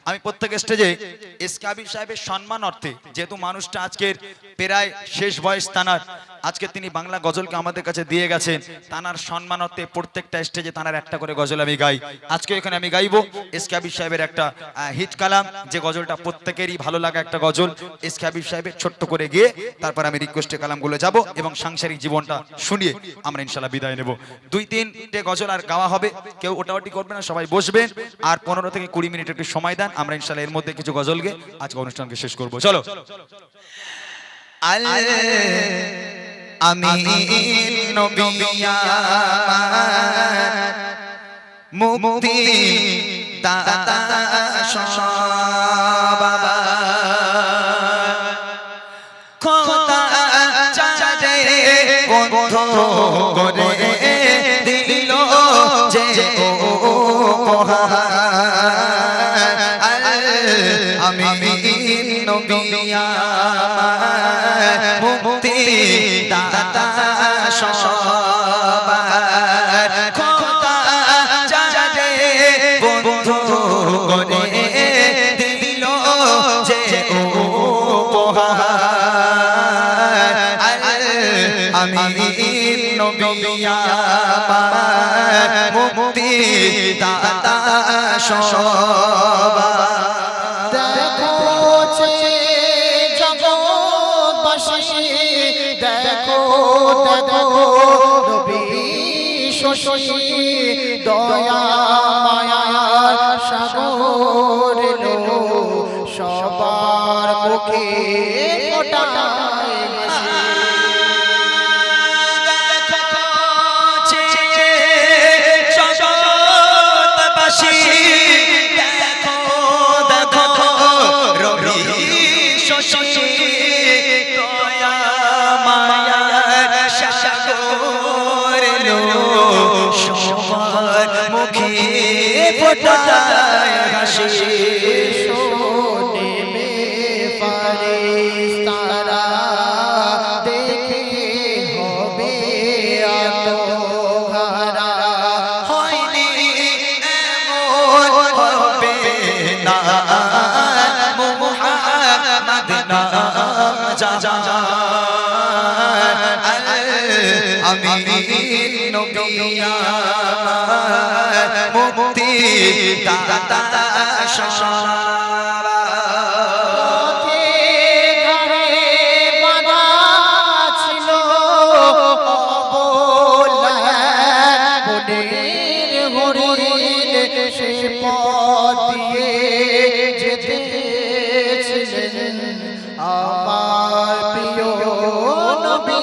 আমি প্রত্যেক স্টেজে এসকে আবির সাহেবের সম্মান অর্থে, যেহেতু মানুষটা আজকের প্রায় শেষ বয়স তানার, আজকে তিনি বাংলা গজলকে আমাদের কাছে দিয়ে গেছেন, তানার সম্মান অর্থে প্রত্যেকটা স্টেজে তানার একটা করে গজল আমি গাই। আজকে এখানে আমি গাইবো এসকে আবির সাহেবের একটা হিট কালাম, যে গজলটা প্রত্যেকেরই ভালো লাগা একটা গজল। এসকে আবির সাহেবের ছোট্ট করে গিয়ে তারপর আমি রিকোয়েস্টের কালামগুলো যাব এবং সাংসারিক জীবনটা শুনিয়ে আমরা ইনশাল্লাহ বিদায় নেব। 2-3টে গজল আর গাওয়া হবে, কেউ ওটাওটি করবে না, সবাই বসবেন আর 15 থেকে 20 মিনিট একটু সময় দেন, আমরা ইনশাল্লাহ এর মধ্যে কিছু গজল গেয়ে আজকে অনুষ্ঠানকে শেষ করব। চলো। আমি নবী আমার মুক্তি দাতা বাবা খোদা চাঁদে বন্ধ করে দিল যে আমি নবী আমার মুক্তি দাতা সবার খোদা চাঁদে বন্ধ করে দিল যে আমি নবী আমার মুক্তি দাতা সবার দেখো জগৎবাসী দেখো দেখো নবী শশী দয়া মায়ার সাগর লো সবার মুখে ফোটায় আমি নবী আমার মুক্তি দাতা আমার প্রিয় নবী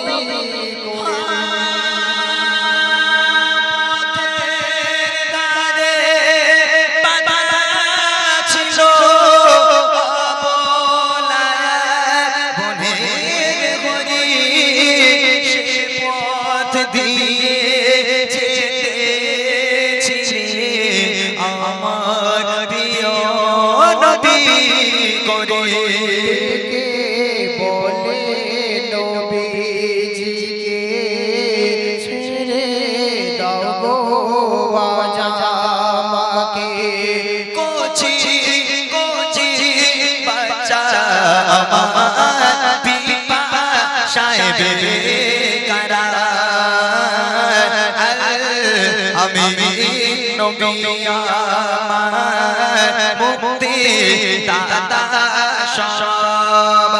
আমি নবী আমার মুক্তি দাতা সবার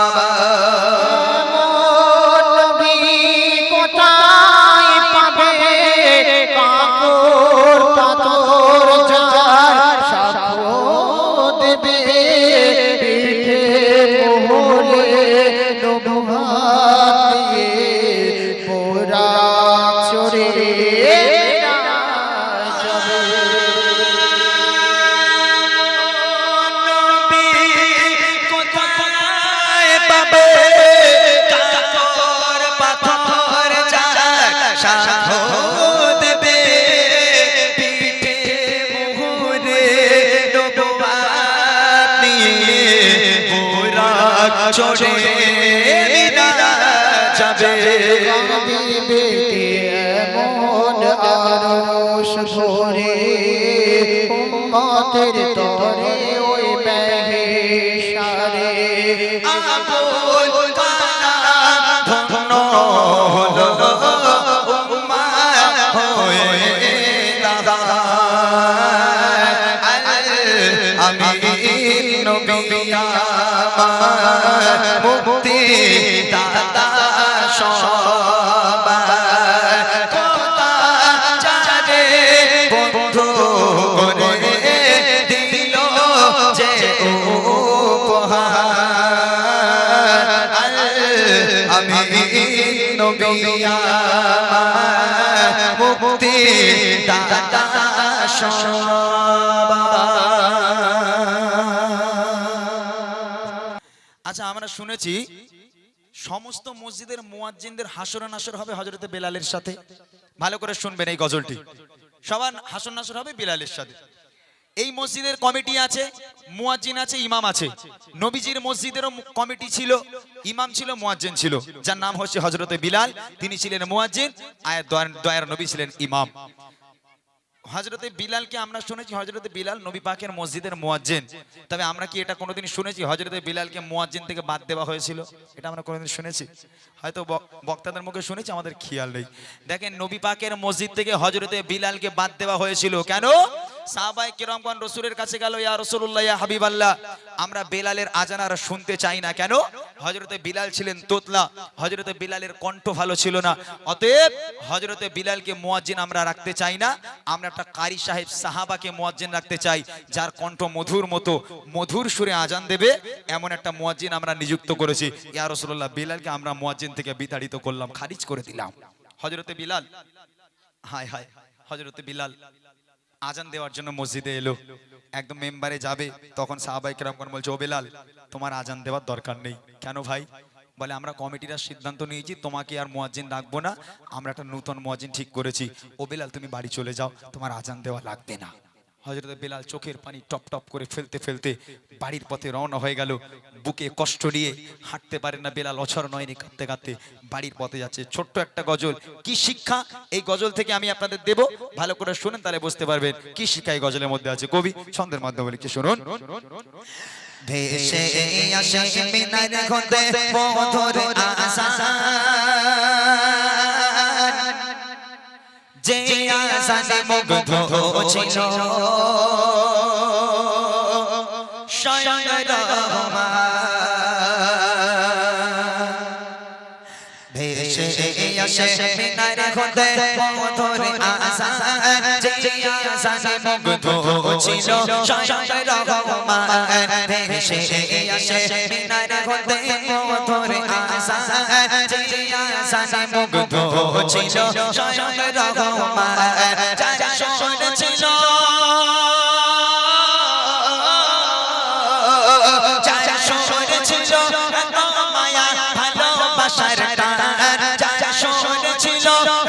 নবী কোথায় পাবে কাকর পাথর যার সাক্ষ্য দেবে পিঠে মোহরে নবুয়াত দিয়ে পোরা চড়ে চড়ে যাবে এমন আরশ ভরে উম্মতের তরে ওই আবুল কালাম ধন্য হলো উম্মাহ হয়ে আমিন নবী আমার মুক্তি দাতা সবার কথা জানে বন্ধু করে দিল যে উপহার আমিন নবী আমার মুক্তি দাতা আচ্ছা, আমরা শুনেছি সমস্ত মসজিদের মুয়াজ্জিনদের হাসর নাসর হবে হযরতে বেলালের সাথে। ভালো করে শুনবেন এই গজলটি, সবার হাসর নাসর হবে বেলালের সাথে। এই মসজিদের কমিটি আছে, মুয়াজ্জিন আছে, ইমাম আছে। নবীজির মসজিদেরও কমিটি ছিল, ইমাম ছিল, মুয়াজ্জিন ছিল, যার নাম হচ্ছে হযরতে বিলাল। তিনি ছিলেন মুয়াজ্জিন, আর দয়ার নবী ছিলেন ইমাম। হযরতে বিলালকে আমরা শুনেছি হযরতে বিলাল নবী পাকের মসজিদের মুয়াজ্জিন। তবে আমরা কি এটা কোনোদিন শুনেছি হযরতে বিলালকে মুয়াজ্জিন থেকে বাদ দেওয়া হয়েছিল? এটা আমরা কোনোদিন শুনেছি? হয়তো বক্তাদের মুখে শুনেছি, আমাদের খেয়াল নেই। দেখেন, নবী পাকের মসজিদ থেকে হযরতে বিলালকে বাদ দেওয়া হয়েছিল কেন? সাহাবায়ে কেরামগণ রাসূলের কাছে গেল, ইয়া রাসূলুল্লাহ, ইয়া হাবিবাল্লাহ, আমরা বেলালের আজান আর শুনতে চাই না। কেন? হযরতে বিলাল ছিলেন তোতলা, হযরতে বিলালের কণ্ঠ ভালো ছিল না। অতএব হযরতে বিলালকে মুয়াজ্জিন আমরা রাখতে চাই না। আমরা একটা কারি সাহেব সাহাবাকে মুয়াজ্জিন রাখতে চাই, যার কণ্ঠ মধুর মতো মধুর সুরে আজান দেবে, এমন একটা মুয়াজ্জিন আমরা নিযুক্ত করেছি। ইয়া রাসূলুল্লাহ, বিলালকে আমরা মুয়াজ্জিন থেকে বিতাড়িত করলাম, খারিজ করে দিলাম। হযরতে বিলাল, হায় হায়, হযরতে বিলাল আজান দেওয়ার জন্য মসজিদে এলো, একদম মেম্বারে যাবে, তখন সাহাবায়ে কেরামগণ বলছে, ও বেলাল, তোমার আজান দেওয়ার দরকার নেই। কেন ভাই? বলে, আমরা কমিটিরা সিদ্ধান্ত নিয়েছি তোমাকে আর মুয়াজ্জিন রাখবো না, আমরা একটা নতুন মুয়াজ্জিন ঠিক করেছি। ও বেলাল, তুমি বাড়ি চলে যাও, তোমার আজান দেওয়া লাগবে না। হযরত বেলাল চোখের পানি টপ টপ করে ফেলতে ফেলতে বাড়ির পথে রওনা হয়ে গেল। বুকে কষ্ট নিয়ে হাঁটতে পারে না বেলাল, অছর নয়নি কাঁদতে কাঁদতে বাড়ির পথে যাচ্ছে। ছোট্ট একটা গজল, কি শিক্ষা এই গজল থেকে আমি আপনাদের দেব, ভালো করে শুনেন, তাহলে বুঝতে পারবেন কি শিক্ষা এই গজলের মধ্যে আছে। কবি ছন্দের মাধ্যমে লিখে শুনুন। ভেসে আসে মিনার হতে মধুর আজান, যে আজানে মুগ্ধ ছিল স্বয়ং রহমান। ভেসে আসে মিনার হতে মধুর আজান, যে আজানে মুগ্ধ ছিল স্বয়ং রহমান। ভেসে আসে মিনার হতে মধুর আজান, যে আজানে মুগ্ধ ছিল স্বয়ং রহমান। যার সুর ছিল, যার সুর ছিল এত মায়া ভালোবাসার টান, যার সুর ছিল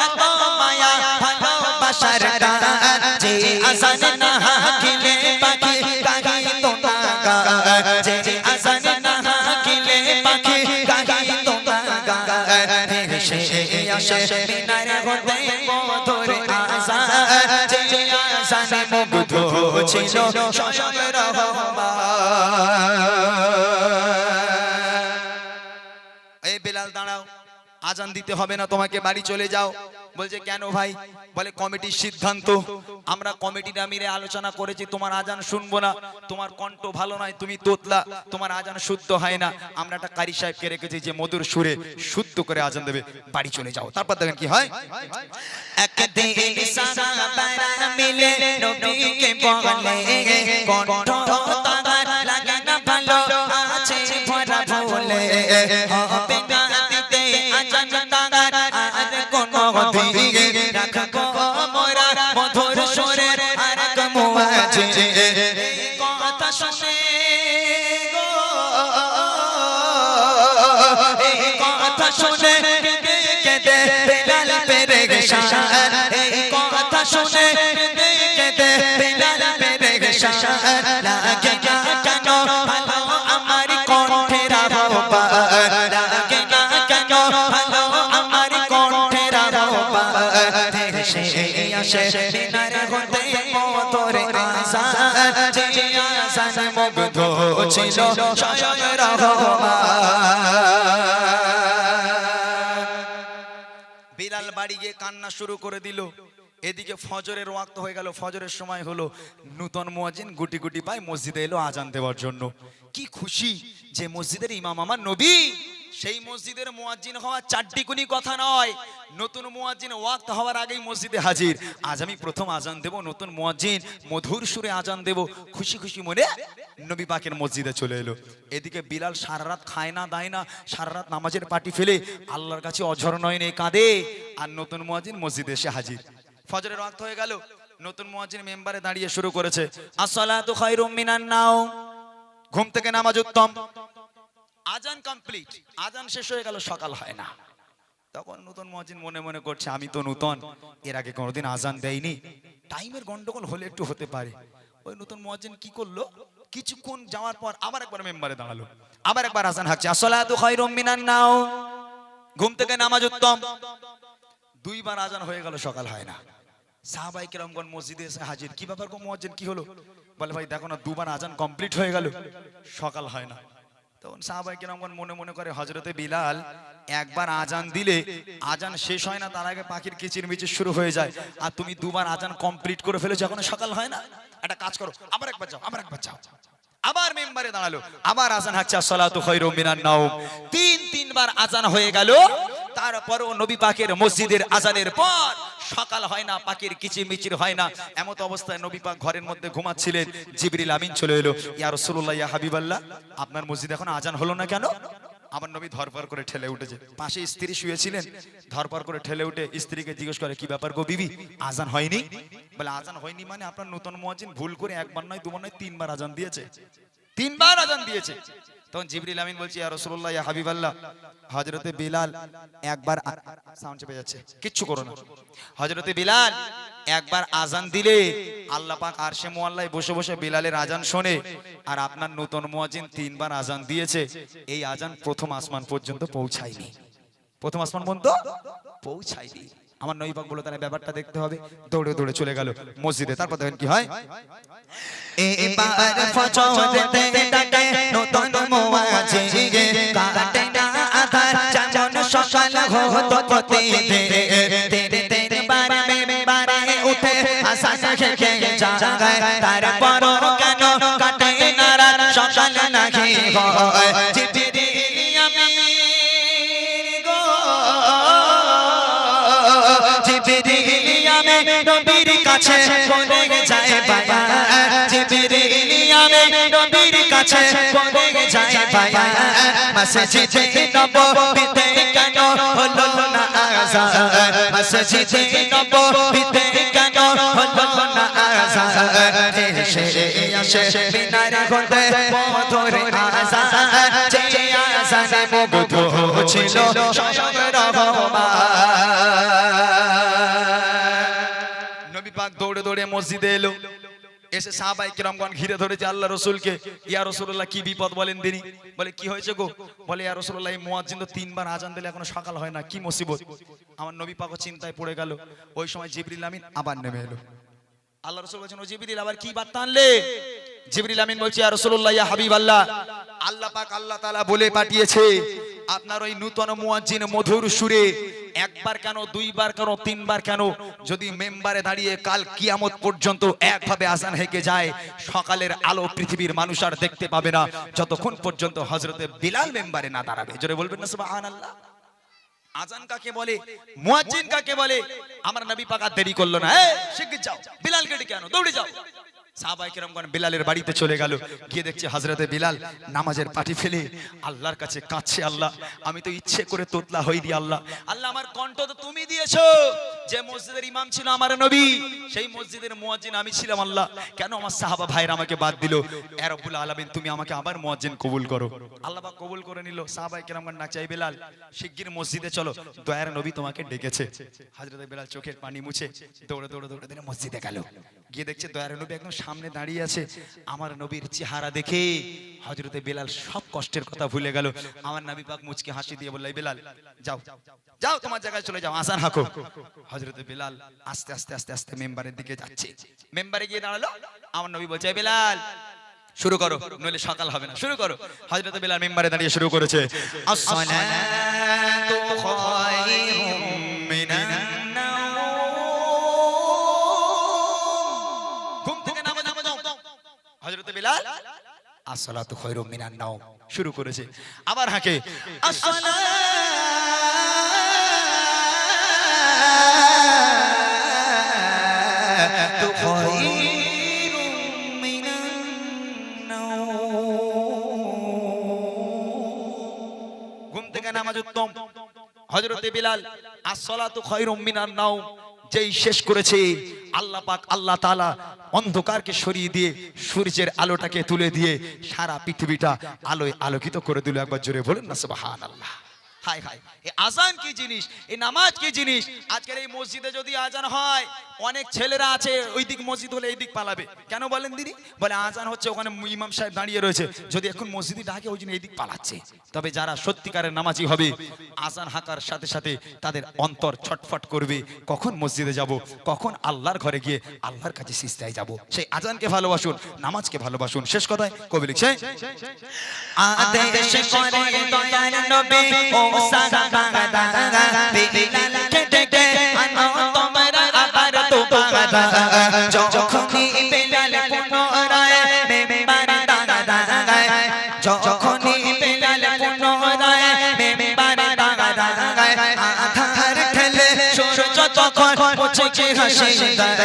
এত মায়া ভালোবাসার টান, যে আজান না হাকিলে পাখি গাহিত না গান, যে আজান না হাকিলে পাখি গাহিত না গান। ভেসে আসে মিনার হতে মধুর আজান, যে আজানে মুগ্ধ ছিল স্বয়ং রহমান। এই বেলাল, দাঁড়াও, আজান দিতে হবে না তোমাকে, বাড়ি চলে যাও। বলছে, কেন ভাই? বলে, কমিটির সিদ্ধান্ত, আমরা কমিটিরা মিলে আলোচনা করেছি, তোমার আজান শুনবো না, তোমার কণ্ঠ ভালো নয়, তুমি তোতলা, তোমার আজান শুদ্ধ হয় না। আমরা একটা কারি সাহেবকে রেখেছি যে মধুর সুরে শুদ্ধ করে আজান দেবে, বাড়ি চলে যাও। তারপর দেখেন কি হয়। একদিন সাহাবারা মিলে নবীকে বলে, কণ্ঠ তার লাগে না ভালো, আছে ভরা ভুলে, হবে না দিতে আজান তার আর কোনো দিকে, রাখবো মোরা মধুর সুরের আর এক মুয়াজ্জিন। কথা শুনে গো, এই কথা শুনে কেঁদে কেঁদে বেলাল পেরেশান, এই কথা শুনে কেঁদে কেঁদে বেলাল পেরেশান। লাগে না কেন ভালো আমার কণ্ঠের আহ্বান, লাগে না কেন ভালো আমার কণ্ঠের আহ্বান। ভেসে আসে মিনার হতে মধুর আজান, যে আজানে মুগ্ধ ছিল স্বয়ং রহমান। বিলাল বাড়ি গিয়ে কান্না শুরু করে দিল। এদিকে ফজরের ওয়াক্ত হয়ে গেল, ফজরের সময় হলো। নূতন মুয়াজ্জিন গুটি গুটি পায় মসজিদে এলো আজান দেওয়ার জন্য। কি খুশি যে মসজিদের ইমাম আমার নবী। সেই মসজিদের মুয়াজ্জিন হওয়া চারটিকুনি কথা নয়, নতুন মুয়াজ্জিন ওয়াক্ত হওয়ার আগেই মসজিদে হাজির। আজ আমি প্রথম আজান দেব, নতুন মুয়াজ্জিন মধুর সুরে আজান দেব। খুশি খুশি মনে নবী পাকের মসজিদে চলে এলো। এদিকে বিলাল সারা রাত খায় না দায় না, সারা রাত নামাজের পাটি ফেলে আল্লাহর কাছে অঝর নয়নে কাঁদে। আর নতুন মুয়াজ্জিন মসজিদে এসে হাজির। ফজরের ওয়াক্ত হয়ে গেল, নতুন মুয়াজ্জিন মেম্বারে দাঁড়িয়ে শুরু করেছে, আসসালাতু খায়রুম মিনান নাওম, ঘুম থেকে নামাজ উত্তম। আজান কমপ্লিট, আজান শেষ হয়ে গেল, সকাল হয় না। তখন নতুন মুয়াজ্জিন মনে মনে করছে, আমি তো নতুন, এর আগে কোনোদিন আজান দেয়নি, টাইমের গন্ডগোল হলে একটু হতে পারে। ওই নতুন মুয়াজ্জিন কি করলো, কিছুক্ষণ যাওয়ার পর আবার একবার মেম্বারে দাঁড়ালো, আবার একবার আজান হাঁকছে, আসসালাতু খায়রুম মিনান নাওম, ঘুম থেকে নামাজ উত্তম। দুইবার আজান হয়ে গেল, সকাল হয় না। সাহাবায়ে কেরামগণ মসজিদে এসে হাজির। কি ব্যাপার গো মুয়াজ্জিন, কি হলো? বলে ভাই দেখো না, দুবার আজান কমপ্লিট হয়ে গেল, সকাল হয় না। তখন সাহাবায়ে কেরামগণ মনে মনে করে, হযরতে বিলাল একবার আজান দিলে আজান শেষ হয় না, তার আগে পাখির কিচিরমিচির শুরু হয়ে যায়। আর তুমি দুবার আজান কমপ্লিট করে ফেলেছো, এখনো সকাল হয় না। একটা কাজ করো, আবার একবার যাও, আবার একবার যাও। আবার মেম্বারে দাঁড়ালো, আবার আজান হাঁকছে, আসসালাতু খায়রুম মিনান নাওম। তিনবার আজান হয়ে গেল। তারপরও নবী পাকের মসজিদের আজানের পর সকাল হয় না, পাখির কিচিরমিচির হয় না। এমত অবস্থায় নবী পাক ঘরের মধ্যে ঘুমাচ্ছিলেন। জিবরিল আমিন চলে এলো, ইয়া রাসূলুল্লাহ, ইয়া হাবিবাল্লাহ, আপনার মসজিদে এখন আজান হলো না কেন? আমার নবী ধরপর করে ঠেলে উঠেছে। পাশে স্ত্রী শুয়েছিলেন, ধরপর করে ঠেলে উঠে স্ত্রীকে জিজ্ঞেস করে, কি ব্যাপার গো বিবি, আজান হয়নি? বলে আজান হয়নি মানে আপনার নতুন মুয়াজ্জিন ভুল করে একবার নয়, দুবার নয়, তিনবার আজান দিয়েছে, তিনবার আজান দিয়েছে। তখন জিবরিল আমিন বলছে, ইয়া রাসূলুল্লাহ, ইয়া হাবিবাল্লাহ, হযরতে বিলাল একবার, সাউন্ড চেপে যাচ্ছে, কিচ্ছু করো না, হযরতে বিলাল একবার আজান দিলে আল্লাহ পাক আরশে মুআল্লায় বসে বসে বিলালের আজান শোনে। আর আপনার নতুন মুয়াজ্জিন তিনবার আজান দিয়েছে, এই আজান প্রথম আসমান পর্যন্ত পৌঁছায়নি, প্রথম আসমান পর্যন্ত পৌঁছায়নি। আমার নবী পাক বলে, তাহলে ব্যাপারটা দেখতে হবে। দৌড়ে দৌড়ে চলে গেল মসজিদে। তারপর দেখেন কি হয়, এবার ফজরেতে ডাকে নতুন মুয়াজ্জিন, কাটে না আধার যেমন সকাল হতো তেরে বারে মেম্বারে উঠে আসান খেকে জাগায়। তারপরও কেন কাটে না রাত, সকাল নাহি হয়, জিবরিল আমিন গো, জিবরিল আমিন নবীর কাছে বলে যায় বায়ান, জিবরিল আমিন নবীর কাছে বলে যায় বায়ান, মসজিদে নববীতে কেন হলো না আযান, মসজিদে নববীতে কেন হলো না আযান, এসে আসে বিনার ঘটে মধুর আযান, যে আযানে মুগ্ধ ছিল স্বয়ং রহমান। নবী পাক দৌড়ে দৌড়ে মসজিদে এলো। এসে সাহাবায়ে কেরামগণ ঘিরে ধরেছে আল্লাহ রাসূলকে, ইয়া রাসূলুল্লাহ, কি বিপদ বলেন দিনি। বলে কি হয়েছে গো? বলে ইয়া রাসূলুল্লাহ, এই মুয়াজ্জিন তো তিনবার আজান দিলে এখনো সকাল হয় না, কি মুসিবত। আমার নবী পাকও চিন্তায় পড়ে গেল। ওই সময় জিবরিল আমিন আবার নেমে এলো। আল্লাহ রাসূল বলেন, ও জিবরিল, আবার কি বার্তা আনলে? জিবরিল আমিন বলছে, ইয়া রাসূলুল্লাহ, ইয়া হাবিবাল্লাহ, আল্লাহ পাক আল্লাহ তাআলা বলে পাঠিয়েছে আপনার ওই নূতন মুয়াজ্জিন মধুর সুরে একবার কেন, দুইবার কেন, তিনবার কেন, যদি মেম্বারে দাঁড়িয়ে কাল কিয়ামত পর্যন্ত একভাবে আজান হেঁকে যায়, সকালের আলো পৃথিবীর মানুষ আর দেখতে পাবে না, যতক্ষণ পর্যন্ত হযরতে বিলাল মেম্বারে না দাঁড়াবে। জোরে বলবেন না সুবহানাল্লাহ। আজান কাকে বলে, মুয়াজ্জিন কাকে বলে? আমার নবী পাক আর দেরি করলো না, এই শিগগির যাও, বিলালকে ডেকে আনো, দৌড়ে যাও। সাহাবায়ে কেরামগণ বিলালের বাড়িতে চলে গেল। গিয়ে দেখছে হযরতে বিলাল নামাজের পাটি ফেলে আল্লাহর কাছে কাঁদছে, আল্লাহ আমি তো ইচ্ছে করে তোতলা হইনি, আল্লাহ আল্লাহ আমার কণ্ঠ তো তুমি দিয়েছো। যে মসজিদের ইমাম ছিল আমার নবী, সেই মসজিদের মুয়াজ্জিন আমি ছিলাম, আল্লাহ কেন আমার সাহাবা ভাইরা আমাকে বাদ দিল? ইয়া রাব্বুল আলামিন, তুমি আমাকে আবার মুয়াজ্জিন কবুল করো। আল্লাহ পাক কবুল করে নিল। সাহাবায়ে কেরামগণ না চাই, বিলাল শিগগির মসজিদে চলো, দয়ার নবী তোমাকে ডেকেছে। হযরতে বিলাল চোখের পানি মুছে দৌড়ে দৌড়ে দৌড়ে দৌড়ে মসজিদে গেল। গিয়ে দেখছে দয়ার নবী একদম সামনে দাঁড়িয়ে আছে। আমার নবীর চেহারা দেখে হযরতে বিলাল সব কষ্টের কথা ভুলে গেল। আমার নবী পাক মুচকি হাসি দিয়ে বললেন, বিলাল যাও যাও, তোমার জায়গায় চলে যাও, আজান হাঁকো। হযরতে বিলাল আস্তে আস্তে আস্তে আস্তে মেম্বারের দিকে যাচ্ছে। মেম্বারে গিয়ে দাঁড়ালো। আমার নবী বলছে, বিলাল শুরু করো, নইলে সকাল হবে না। শুরু করো। হযরত বিলাল মিম্বারে দাঁড়িয়ে শুরু করেছে, আসসালাতু খায়রুম মিনান নাওম। ঘুম থেকে নামাজ পড়ো। হযরত বিলাল আসসালাতু খায়রুম মিনান নাওম শুরু করেছে। আবার হাঁকে, আসসালাতু খায়রুম মিনান নাওম। ঘুম থেকে নামাজ উত্তম। হযরতে বিলাল আসসালাতু খায়রুম মিনান নাওম যেই শেষ করেছে, আল্লাহ পাক আল্লাহ তাআলা অন্ধকারকে সরিয়ে দিয়ে সূর্যের আলোটাকে তুলে দিয়ে সারা পৃথিবীটা আলোয় আলোকিত করে দিল। একবার জোরে বলুন না সুবহানাল্লাহ। হায় হায়, এই আজান কি জিনিস, এই নামাজ কি জিনিস। আজকের এই মসজিদে যদি আজান হয়, অনেক ছেলেরা আছে ওই দিক মসজিদ হলে এই দিক পালাবে। কেন বলেন দিদি? বলে আজান হচ্ছে, ওখানে ইমাম সাহেব দাঁড়িয়ে রয়েছে, যদি এখন মসজিদে ডাকে ওই জন্য এই দিক পালাচ্ছে। তবে যারা সত্যিকারের নামাজি হবে, আজান হাঁকার সাথে সাথে তাদের অন্তর ছটফট করবে, কখন মসজিদে যাব, কখন আল্লাহর ঘরে গিয়ে আল্লাহর কাছে সিজদায় যাব। সেই আজানকে ভালোবাসুন, নামাজকে ভালোবাসুন। শেষ কথায় কবি লিখছে, আদেশ করে দয়ার নবী ও সাহাবাদা বিলালকে ডেকে আনো তোমরা আবার তো বাদা। যখনই বিলাল পুনরায় মিম্বারে দাঁড়ায়, যখনই বিলাল পুনরায় মিম্বারে দাঁড়ায়, আধার ঠেলে সূর্য তখন মুছে হাসি দেয়।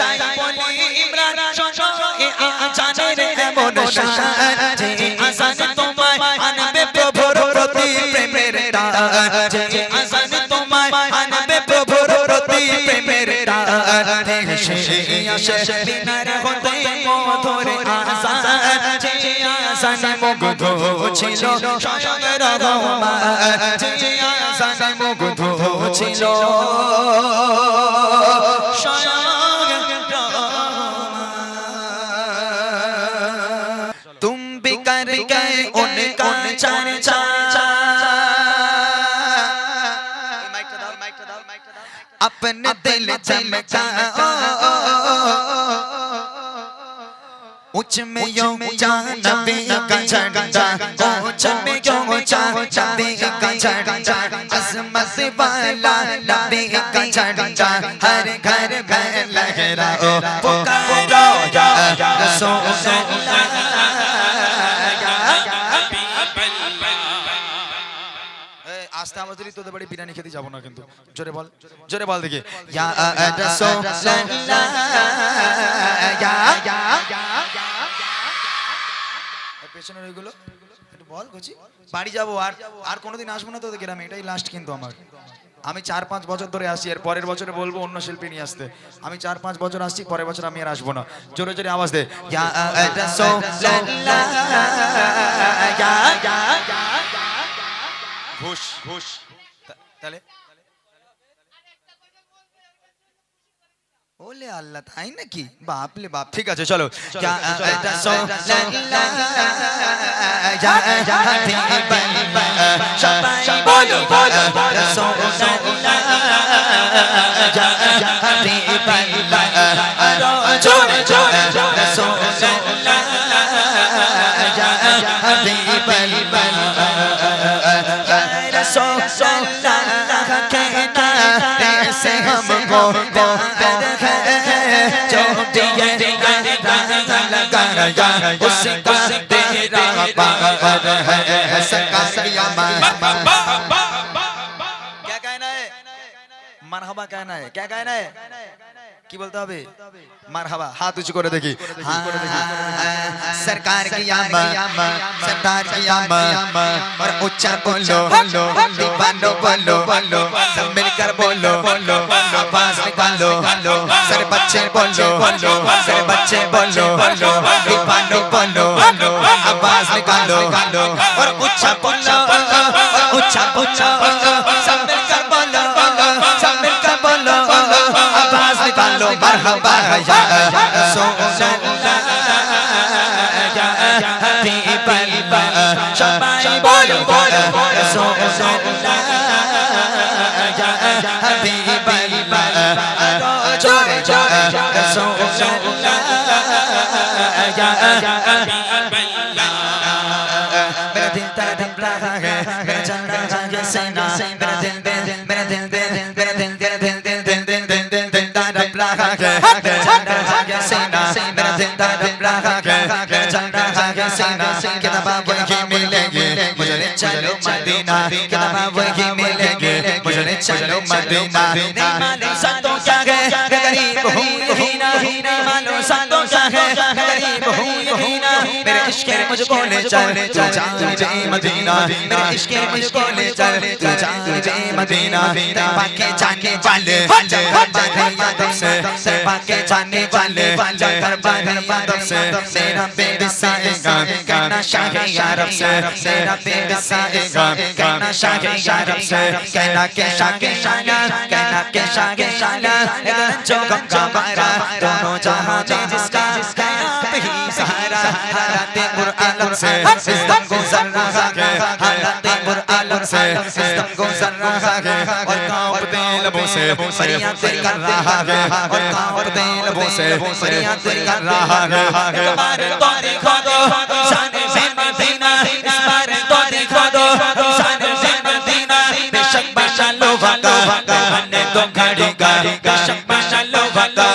তাই বলি ইমরান শোনো এ আজানের এমন শান, যে আজান তোমায় আনবে প্রভুর প্রতি প্রেমের টান, যে আজান তোমায় আনবে প্রভুর প্রতি প্রেমের টান। ভেসে আসে বিনার হতে মধুর আজান, যে আজান মুগ্ধ ছিল স্বয়ং রহমান, যে আজান মুগ্ধ ছিল স্বয়ং রহমান। तुम भी कर गए उनका चर्चा, अपने दिल चमकाओ, ऊंच में ऊंचा नबी का झंडा, ऊंच में ऊंचा नबी का झंडा, अज़मत वाला नबी का झंडा हर घर में लहराओ, पुकारो या रसूल अल्लाह। আস্তে আওয়াজ দিলি তোদের বাড়ি বিরিয়ানি খেতে যাবো না কিন্তু। জোরে বল, জোরে বল দেখি, ইয়া রাসূলুল্লাহ ইয়া পেছনে ওইগুলো একটু বল গজি। বাড়ি যাবো, আর কোনোদিন আসবো না তোদের গ্রামে, এটাই লাস্ট কিন্তু আমার। আমি 4-5 বছর ধরে আসি, এর পরের বছরে বলবো অন্য শিল্পী নিয়ে আসতে। আমি 4-5 বছর আসছি, পরের বছর আমি আর আসবো না। জোরে জোরে আওয়াজ দে, ইয়া রাসূলুল্লাহ ইয়া ঘুষ ঘুষ। তাহলে ওলে আল্লাহ, তাই নাকি? বাপ লে বাপ। ঠিক আছে চলো, ইয়া রাসূলুল্লাহ ইয়া হাবিবাল্লাহ, সবাই বলো বলো রাসূলুল্লাহ ইয়া হাবিবাল্লাহ, আরো জোরে জোরে রাসূলুল্লাহ ইয়া হাবিবাল্লাহ। रसूलुल्लाह कहना ऐसे हमको प्यार है, जो दिए लगाया उसका तेरा पार है, सका क्या कहना है? मरहबा कहना है। क्या कहना है? কি বলতে হবে? মারহাবা। হাত উঁচু করে দেখি, सरकार की आमद, सरदार की आमद, और ऊंचा बोलो दीवानो बोलो, सब मिलकर बोलो, आवाज निकालो, सारे बच्चे बोलो, सारे बच्चे बोलो, दीवानो बोलो, आवाज निकालो, और ऊंचा बोलो, ऊंचा बोलो, सब मिलकर बोलो, सब मिलकर बोलो, आवाज निकालो, मरहबा या रसूलुल्लाह या हबीबल्लाह, सबाई बोलो रसूलुल्लाह या हबीबल्लाह, जोरे जोरे रसूलुल्लाह या मेरा दिल तड़प रहा है मेरा चल रहा है सीना मेरा दिल मेरा दिल मेरा दिल तड़प रहा है चल रहा है सीना मेरा दिल तड़प रहा है चल रहा है सीना किताब वही मिलेंगे मुझे चलो मदीना किताब वही मिलेंगे मुझे चलो मदीना नहीं मालूम संतों क्या है गरीब हूँ यही ना नहीं मालूम संतों क्या है गरीब हूँ यही ना मेरे इश्क ने मुझको ले चल तू जाने मदीना मेरे इश्क ने मुझको ले चल तू जाने मदीना पाके जाने वाले यादों से पाके जाने वाले घर बादम से मेरा बेबिसाएगा कहना शाह यारब से मेरा बेबिसाएगा कहना शाह यारब से कहना के शाना कहना के शाना जो गंगा मारा दोनों जहां में जिसका ही सहारा हालात कुरान से सिस्टम गुजर रहा है हालात कुरान से सिस्टम गुजर रहा है और कांपते लबों से फरियाद कर रहा है और कांपते लबों से फरियाद कर रहा है एक बार तो देखो दो शान से मदीना इस बार तो देखो दो शान से मदीना बेशक माशाअल्लाह वाला हमने तो घड़ी का बेशक माशाअल्लाह वाला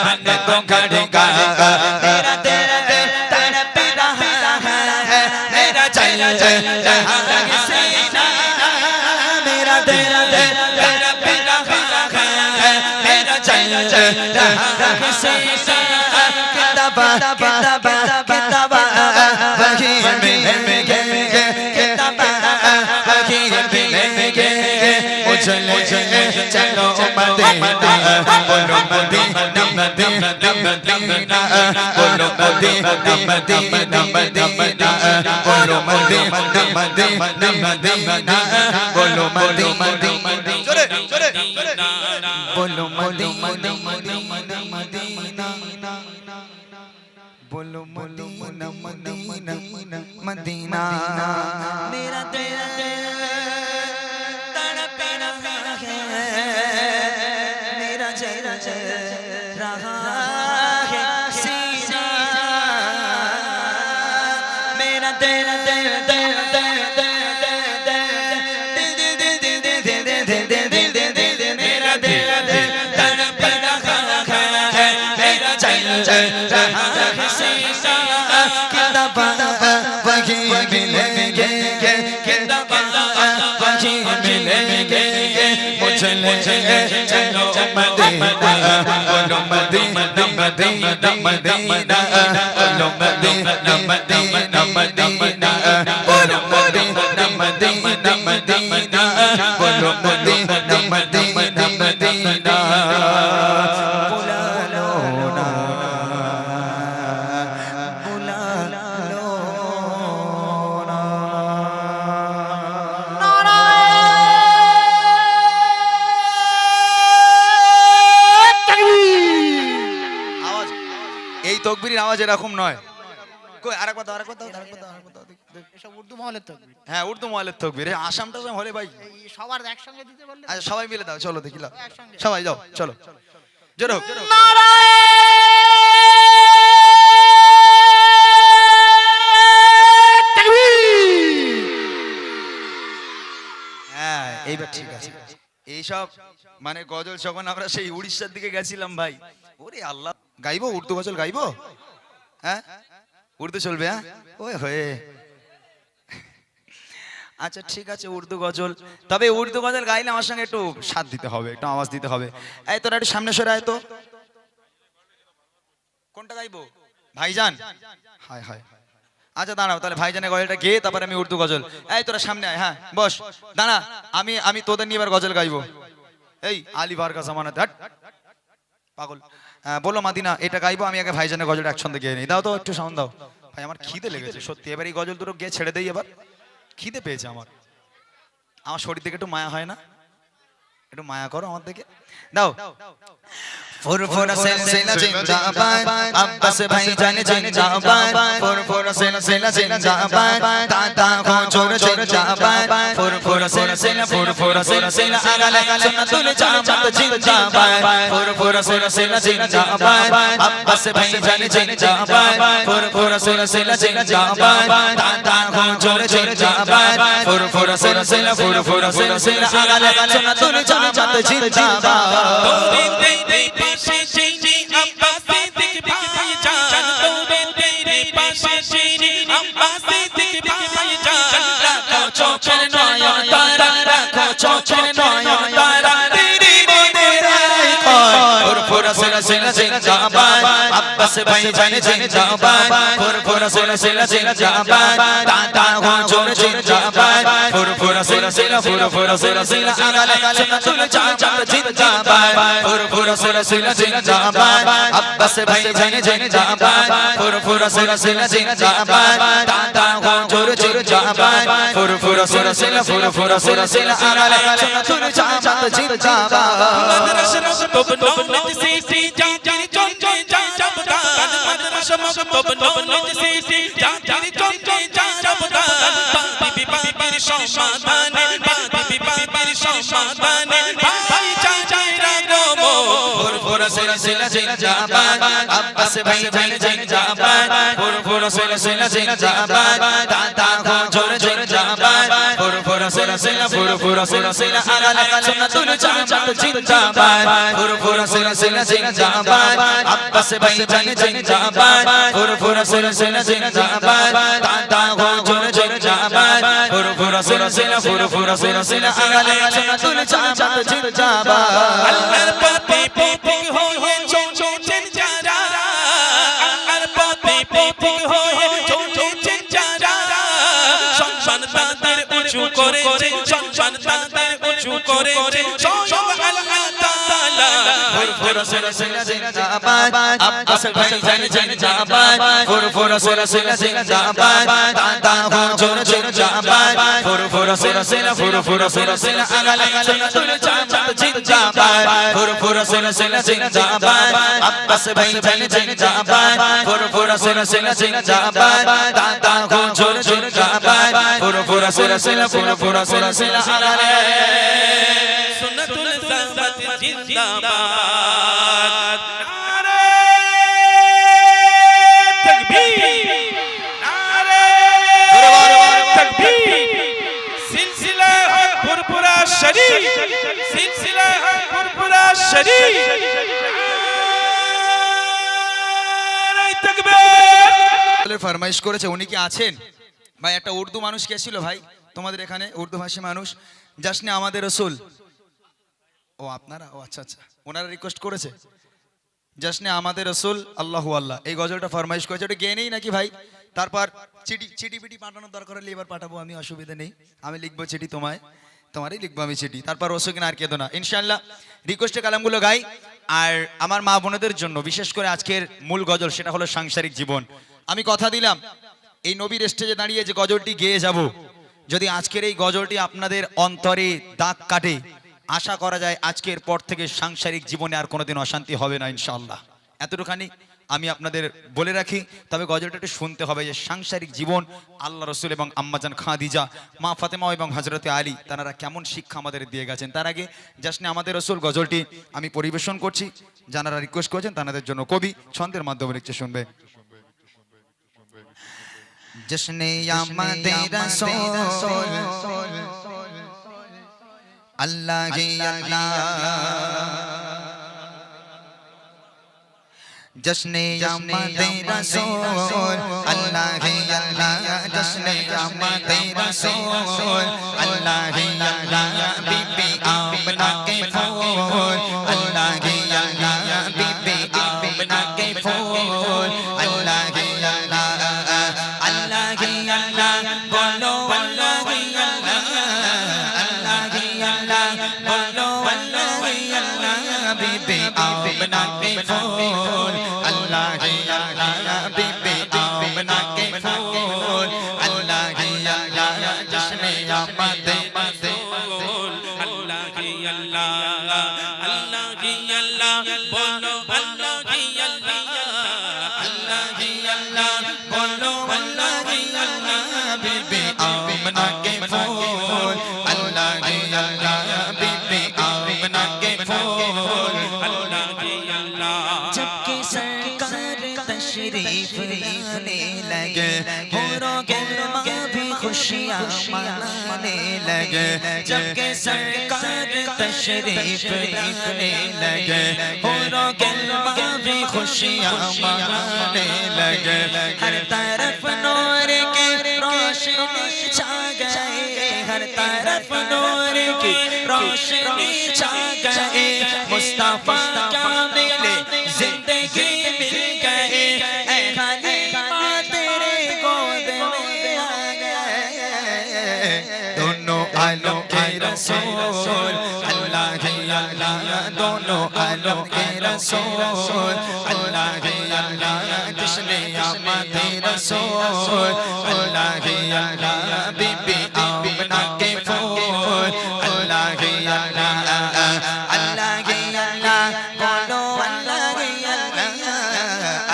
हमने तो घड़ी का तेरा तेरा तड़प रहा है मेरा चल रहा है सीना मेरा तेरा तड़प रहा है मेरा चल रहा है सीना किताब वही मिलेंगे किताब वही मिलेंगे मुझे चलो मदीना बोलो मदीना मदीना मदीना बोलो मदीना मदीना मदीना बोलो मदीना मदीना मदीना बोलो मदीना जोरे जोरे बोलो मदीना मदीना मदीना बोलो मदीना मदीना मदीना मेरा तेरा तड़प रहा है मेरा चल रहा है सीना मेरा तेरा मेरा तेरा तड़प रहा है मेरा चल रहा है सीना किताब वही मिलेंगे किताब वही मिलेंगे मुझे चलो मदीना बोलो मदीना मदीना मदीना बोलो मदीना मदीना मदीना बोलो मदीना मदीना मदीना बोलो मदीना मदीना मदीना बुला लो ना बुला लो ना আওয়াজ এই তকবীরের আওয়াজ এরকম নয় কই আরেকবার দাও আরেকবার দাও আরেকবার দাও আরেকবার দাও এসব উর্দু মহলের তকবীর হ্যাঁ উর্দু মহলের তকবীর এই আসাম টাসাম হলে ভাই এই সবার একসঙ্গে দিতে বললে আচ্ছা সবাই মিলে দাও চলো দেখি লাও একসঙ্গে সবাই যাও চলো জোরে হোক হ্যাঁ এইবার ঠিক আছে এইসব মানে গজল যখন আমরা সেই উড়িষ্যার দিকে গেছিলাম ভাই ওরে আল্লাহ গাইবো উর্দু গজল গাইবো হ্যাঁ উর্দু চলবে হ্যাঁ ওই হয়ে আচ্ছা ঠিক আছে উর্দু গজল তবে উর্দু গজল গাইলে আমার সঙ্গে একটু সাথ দিতে হবে একটু আওয়াজ দিতে হবে এই তোরা একটু সামনে সরে আয় তো কোনটা গাইবো ভাইজান হায় হায় আচ্ছা দাঁড়াও তাহলে ভাইজানের গজলটা গেয়ে তারপরে আমি উর্দু গজল এই তোরা সামনে আয় হ্যাঁ বস দাঁড়া আমি তোদের নিয়ে এবার গজল গাইবো এই আলী বারকা জামানাত হাট পাগল বলো মাদিনা এটা গাইবো আমি আগে ভাইজানের গজলটা একসঙ্গে গেয়ে নিই দাও তো একটু সাউন্ড দাও ভাই আমার খিদে লেগেছে সত্যি এবার এই গজল দুটো গিয়ে ছেড়ে দেই এবার খিদে পেয়েছে আমার শরীর থেকে একটু মায়া হয় না একটু মায়া করো আমার দিকে দাও ফুরফুরা সিলসিলা জিন্দাবাদ আব্বাস ভাইজান জিন্দাবাদ ফুরফুরা সিলসিলা জিন্দাবাদ দাদা হুজুর জিন্দাবাদ ফুরফুরা সিলসিলা আগালে সুন্নাতুল জামাত জিন্দাবাদ ফুরফুরা সিলসিলা জিন্দাবাদ আব্বাস ভাইজান জিন্দাবাদ ফুরফুরা সিলসিলা জিন্দাবাদ দাদা হুজুর জোরে জিন্দাবাদ ফুরফুরা সিলসিলা ফুরফুরা সিলসিলা আগালে সুন্নাতুল জামাত জিন্দাবাদ তোরে তেরে পাশে সেই আব্বাস সিদ্দিক ভাই জান তোরে তেরে পাশে সেই আব্বাস সিদ্দিক ভাই জান রাখো চোখের নয়ন তারা রাখো চোখের নয়ন তারা তেরি মোদের ফুরফুরা সিলসিলা জিন্দাবাদ আব্বাস ভাই জান জিন্দাবাদ ফুরফুরা সিলসিলা জিন্দাবাদ দাদা হুজুর জিন্দাবাদ ফুরফুরা সিলসিলা আগালে সুন্নাতুল জামাত জিন্দাবাদ ফুরফুরা সিলসিলা জিন্দাবাদ আব্বাস ভাই জান জিন্দাবাদ ফুরফুরা সিলসিলা জিন্দাবাদ দাদা হুজুর জিন্দাবাদ ফুরফুরা সিলসিলা আগালে সুন্নাতুল জামাত জিন্দাবাদ মাদ্রাসা মক্তব নবনত সিটি জাতির চঞ্চে জাবদান মাদ্রাসা মক্তব নবনত সিটি জাতির চঞ্চে জাবদান বিবির সমাধানে বিবির সমাধানে ভাই চাচারা গো ফুরফুরা সিলসিলা জিন্দাবাদ আব্বাস ভাই জান জিন্দাবাদ ফুরফুরা সিলসিলা জিন্দাবাদ দাদা হুজুর জিন্দাবাদ ফুরফুরা সিলসিলা আগালে সুন্নাতুল জামাত জিন্দাবাদ ফুরফুরা সিলসিলা জিন্দাবাদ আব্বাস ভাই জান জিন্দাবাদ ফুরফুরা সিলসিলা জিন্দাবাদ দাদা হুজুর জিন্দাবাদ ফুরফুরা সিলসিলা আগালে সুন্নাতুল জামাত জিন্দাবাদ আল্লাহর পথে পথিক হয়ে চলছেন যারা আল্লাহর পথে পথিক হয়ে চলছেন যারা সম্মান তাদের উঁচু করেছে সম্মান তাদের উঁচু করেছে স্বয়ং আল্লাহ তাআলা ফুরফুরা সিলসিলা জিন্দাবাদ আব্বাস ভাই জান জিন্দাবাদ ফুরফুরা সিলসিলা দাদা হুজুর জিন্দাবাদ ফুরফুরা সিলসিলা আগালে সুন্নাতুল জামাত জিন্দাবাদ ফুরফুরা সিলসিলা জিন্দাবাদ আব্বাস ভাই জান জিন্দাবাদ ফুরফুরা সিলসিলা দাদা হুজুর জিন্দাবাদ ফুরফুরা সিলসিলা আগালে সুন্নাতুল জামাত জিন্দাবাদ নারে তাকবীর নারে তাকবীর সিলসিলা ফুরফুরা শরীফ সিলসিলা ফুরফুরা শরীফ নারে তাকবীর ফরমাইশ করেছে উনি কি আছেন ভাই? একটা উর্দু মানুষ কে ছিল ভাই তোমাদের এখানে, উর্দু ভাষী মানুষ? জাসনে আমাদের রসুল। ও আপনারা? ও আচ্ছা আচ্ছা, ওনারা রিকোয়েস্ট করেছে জাসনে আমাদের রসুল আল্লাহু আল্লাহ, এই গজলটা ফরমাইশ করেছে। ওটা গেয়ে নেই নাকি ভাই? তারপর চিঠি পিটি পাঠানোর দরকার হলে এবার পাঠাবো, আমি অসুবিধা নেই, আমি লিখবো চিঠি তোমারই লিখবো আমি চিঠি। তারপর রসুল আর কেঁদো না ইনশাল্লাহ। রিকোয়েস্টে কালামগুলো গাই। আর আমার মা বোনেদের জন্য বিশেষ করে আজকের মূল গজল, সেটা হলো সাংসারিক জীবন। আমি কথা দিলাম এই নবীর স্টেজে দাঁড়িয়ে যে গজলটি গেয়ে যাব, যদি আজকের এই গজলটি আপনাদের অন্তরে দাগ কাটে, আশা করা যায় আজকের পর থেকে সাংসারিক জীবনে আর কোনোদিন অশান্তি হবে না ইনশাআল্লাহ। এতটুখানি আমি আপনাদের বলে রাখি। তবে গজলটা একটু শুনতে হবে যে সাংসারিক জীবন আল্লাহ রসুল এবং আম্মাজান খাদিজা, মা ফাতেমা এবং হযরতে আলী তারা কেমন শিক্ষা আমাদের দিয়ে গেছেন। তার আগে জাসনে আমাদের রসুল গজলটি আমি পরিবেশন করছি। যারা রিকোয়েস্ট করেছেন তাদের জন্য কবি ছন্দের মাধ্যমে লিখছে, শুনবে। জশনে আমাদের রাসূল আল্লাহ হি আল্লাহ, জশনে আমাদের রাসূল আল্লাহ হি আল্লাহ, জশনে আমাদের রাসূল আল্লাহ হি আল্লাহ, বিবি আমনা কে ফুল আল্লাহ হি আল্লাহ, বিবি আমনা কে ফুল আল্লাহ হি আল্লাহ, আল্লাহ হি আল্লাহ বলো আল্লাহ হি আল্লাহ, আল্লাহ হি আল্লাহ বলো আল্লাহ হি আল্লাহ, বিবি আমনা কে ফুল আল্লাহ হি আল্লাহ, বিবি আমনা কে ফুল আল্লাহ হি আল্লাহ, জশনে আমাদের রাসূল আল্লাহ হি আল্লাহ, আল্লাহ হি আল্লাহ বলো আল্লাহ হি আল্লাহ, আল্লাহ হি আল্লাহ বলো আল্লাহ হি আল্লাহ, বিবি আমনা কে ফুল আল্লাহ হি আল্লাহ, বিবি আমনা কে ফুল আল্লাহ হি আল্লাহ। जबकि सरकार तशरीफ लाने लगे, होरों गिरमा भी खुश खुशियाँ मनाने लगे जबकि सरकार तशरीफ लाने लगे होरों गिलमा भी खुशियाँ मनाने लगे हर तरफ नूर की रोशनी छा गई हर तरफ नूर की रोशनी छा गई मुस्तफा का मिले जिंदगी मिल गई ऐ खलीफा तेरे गोद में आ गए दोनों आलम के रसूल अल्लाह ही अल्लाह दोनों आलम के रसूल अल्लाह ही अल्लाह जिसने आमद रसूल अल्लाह ही अल्लाह बीबी आमना के फूल अल्लाह ही अल्लाह अल्लाह ही अल्लाह बोलो अल्लाह ही अल्लाह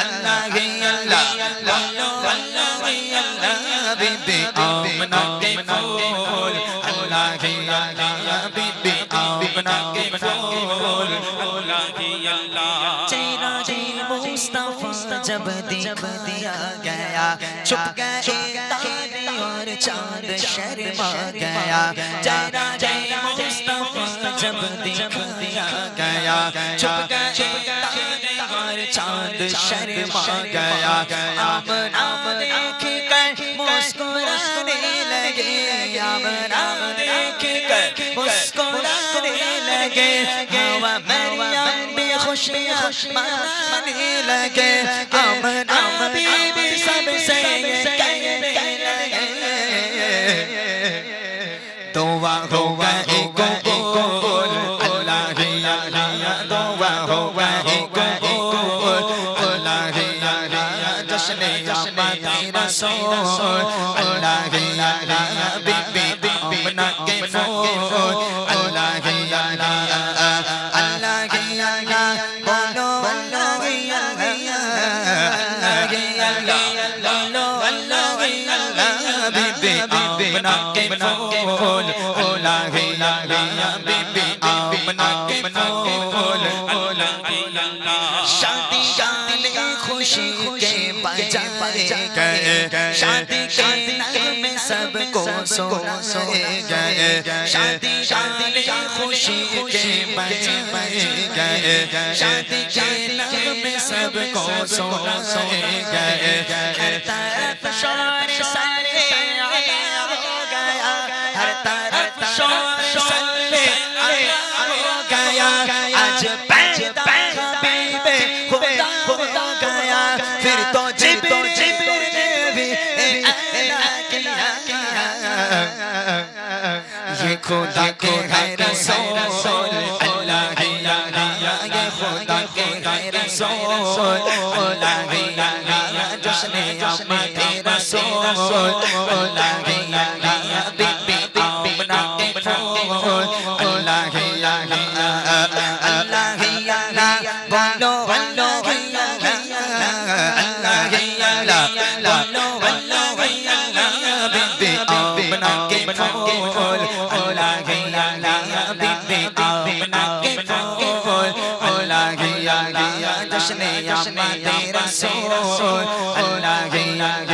अल्लाह ही अल्लाह बोलो अल्लाह ही अल्लाह बीबी आमना के फूल अल्लाह ही अल्लाह बीबी आमना के फूल अल्लाह की अल्लाह चेहरा जी मुस्तफा जब दिख दिया गया छुप गए तारे और चांद शर्मा गया चेहरा जी मुस्तफा जब दिख दिया गया छुप गए तारे और चांद शर्मा गया आमना देख कर मुस्कुराने लगे आमना देख कर मुस्कुराने लगे हवा मरियम भी खुशियाँ मनाने लगे आमना बीबी सबसे कहने लगे दुआ होगा एक कबूल अल्लाह ही अल्लाह दुआ होगा एक कबूल अल्लाह ही अल्लाह जश्न आमद रसूल अल्लाह ही अल्लाह बीबी आमना के फूल अल्लाह ही अल्लाह अल्लाह ही अल्लाह बोलो अल्लाह ही अल्लाह अल्लाह ही अल्लाह बोलो अल्लाह ही अल्लाह बीबी आमना के फूल अल्लाह ही अल्लाह बीबी आमना के फूल अल्लाह की अल्लाह शादी गाने खुशी के बजाए गए शादी के नगमे सबको सुनाए गए शादी गाने खुशी के बजाए गए शादी के नगमे सबको सुनाए गए हर तरफ शोर सारे आया हो गया हर तरफ शोर सारे आया हो गया आज पैदा हबीबे खुदा हो गया फिर तो जिब्रील ने भी ऐलान किया ये खुदा के है रसूल अल्लाह ही अल्लाह ये खुदा के है रसूल अल्लाह ही अल्लाह जिसने आमद रसूल अल्लाह ही अल्लाह बीबी आमना के फूल अल्लाह ही अल्लाह अल्लाह ही अल्लाह बोलो अल्लाह ही अल्लाह अल्लाह ही अल्लाह बोलो अल्लाह ही अल्लाह बीबी आमना के फूल अल्लाह ही अल्लाह बीबी आमना के फूल अल्लाह ही अल्लाह जिसने आमद रसूल अल्लाह ही अल्लाह